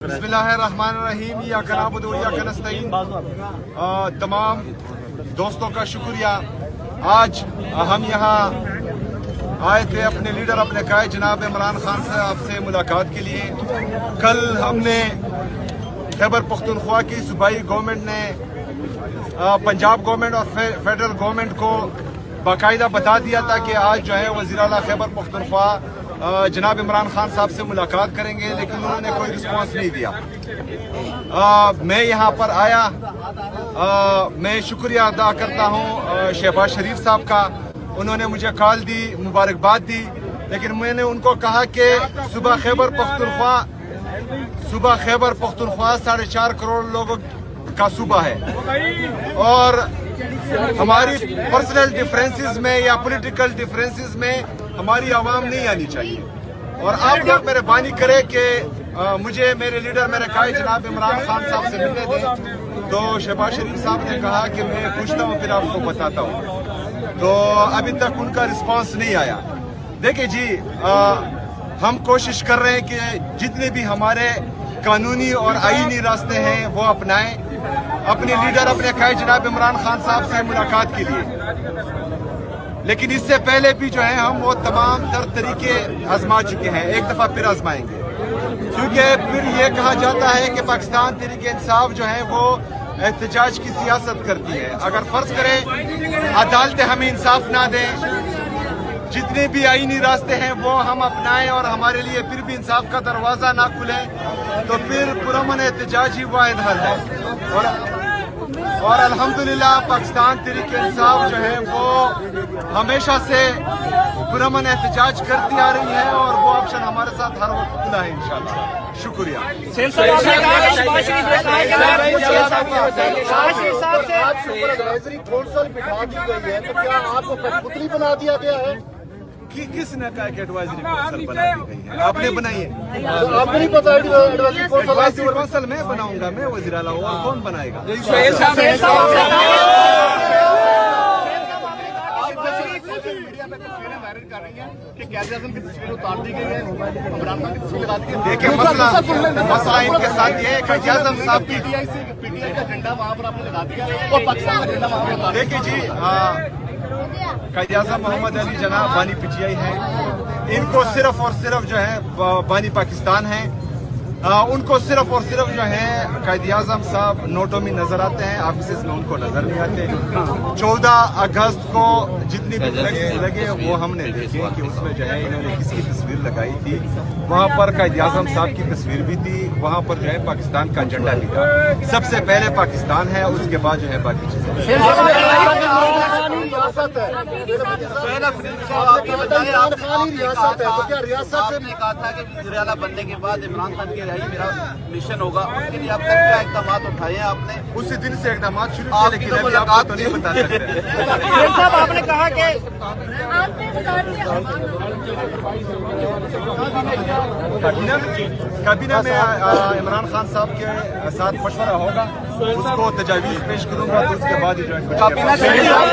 بسم اللہ الرحمن الرحیم ایاک نعبد و ایاک نستعین۔ تمام دوستوں کا شکریہ۔ آج ہم یہاں آئے تھے اپنے لیڈر اپنے قائد جناب عمران خان صاحب سے ملاقات کے لیے۔ کل ہم نے خیبر پختونخوا کی صوبائی گورنمنٹ نے پنجاب گورنمنٹ اور فیڈرل گورنمنٹ کو باقاعدہ بتا دیا تھا کہ آج جو ہے وزیر اعلیٰ خیبر پختونخوا جناب عمران خان صاحب سے ملاقات کریں گے، لیکن انہوں نے کوئی رسپانس نہیں دیا۔ میں یہاں پر آیا، میں شکریہ ادا کرتا ہوں شہباز شریف صاحب کا۔ انہوں نے مجھے کال دی، مبارکباد دی، لیکن میں نے ان کو کہا کہ صوبہ خیبر پختونخوا 4.5 کروڑ لوگوں کا صوبہ ہے، اور ہماری پرسنل ڈیفرنسز میں یا پولیٹیکل ڈیفرنسز میں ہماری عوام نہیں آنی چاہیے، اور آپ لوگ مہربانی کرے کہ مجھے میرے لیڈر میرے قائد جناب عمران خان صاحب سے ملنے دیں۔ تو شہباز شریف صاحب نے کہا کہ میں پوچھتا ہوں پھر آپ کو بتاتا ہوں، تو ابھی تک ان کا رسپانس نہیں آیا۔ دیکھیں جی، ہم کوشش کر رہے ہیں کہ جتنے بھی ہمارے قانونی اور آئینی راستے ہیں وہ اپنائیں اپنے لیڈر اپنے قائد جناب عمران خان صاحب سے ملاقات کے لیے، لیکن اس سے پہلے بھی جو ہے ہم وہ تمام تر طریقے آزما چکے ہیں، ایک دفعہ پھر آزمائیں گے، کیونکہ پھر یہ کہا جاتا ہے کہ پاکستان تحریک انصاف جو ہے وہ احتجاج کی سیاست کرتی ہے۔ اگر فرض کریں عدالتیں ہمیں انصاف نہ دیں، جتنے بھی آئینی راستے ہیں وہ ہم اپنائیں اور ہمارے لیے پھر بھی انصاف کا دروازہ نہ کھلے، تو پھر پرامن احتجاج ہی واحد حل ہے۔ اور الحمدللہ پاکستان تحریک انصاف جو ہے وہ ہمیشہ سے پرامن احتجاج کرتی آ رہی ہے، اور وہ آپشن ہمارے ساتھ ہر وقت کھلا ہے انشاءاللہ۔ شکریہ۔ بنا دیا گیا ہے، کس نے کہا کہ ایڈوائزری کونسل بنا دی گئی ہے؟ آپ نے بنائی ہے؟ آپ کو نہیں پتا ایڈوائزری کونسل میں بناؤں گا، میں وزیر اعلیٰ ہوں، اور کون بنائے گا؟ دیکھیں مسئلہ ان کے ساتھ یہ ہے کہ اعظم صاحب کی دیکھیں جی، قائد اعظم محمد علی جناح بانی پی ٹی آئی ہیں، ان کو صرف اور صرف جو ہے بانی پاکستان ہیں، ان کو صرف اور صرف جو ہے قائد اعظم صاحب نوٹوں میں نظر آتے ہیں، آفیسز میں ان کو نظر نہیں آتے۔ 14 اگست کو جتنی بھی فلیکس لگے وہ ہم نے دیکھے کہ اس میں جو ہے انہوں نے کس کی تصویر لگائی تھی، وہاں پر قائد اعظم صاحب کی تصویر بھی تھی، وہاں پر جو ہے پاکستان کا جھنڈا بھی تھا۔ سب سے پہلے پاکستان ہے، اس کے بعد جو ہے باقی چیزیں۔ ریاست نے کہا تھا کہ وزیر اعلیٰ بننے کے بعد عمران خان کی رہائی میرا مشن ہوگا، اس کے لیے اب تک کیا اقدامات اٹھائے ہیں آپ نے؟ اسی دن سے اقدامات شروع کیے، لیکن ابھی آپ کو تو نہیں بتا سکتے۔ صاحب آپ نے کہا کہ کابینہ میں عمران خان صاحب کے ساتھ مشورہ ہوگا، اس کو تجاویز پیش کروں گا، تو اس کے بعد ہی جو ہے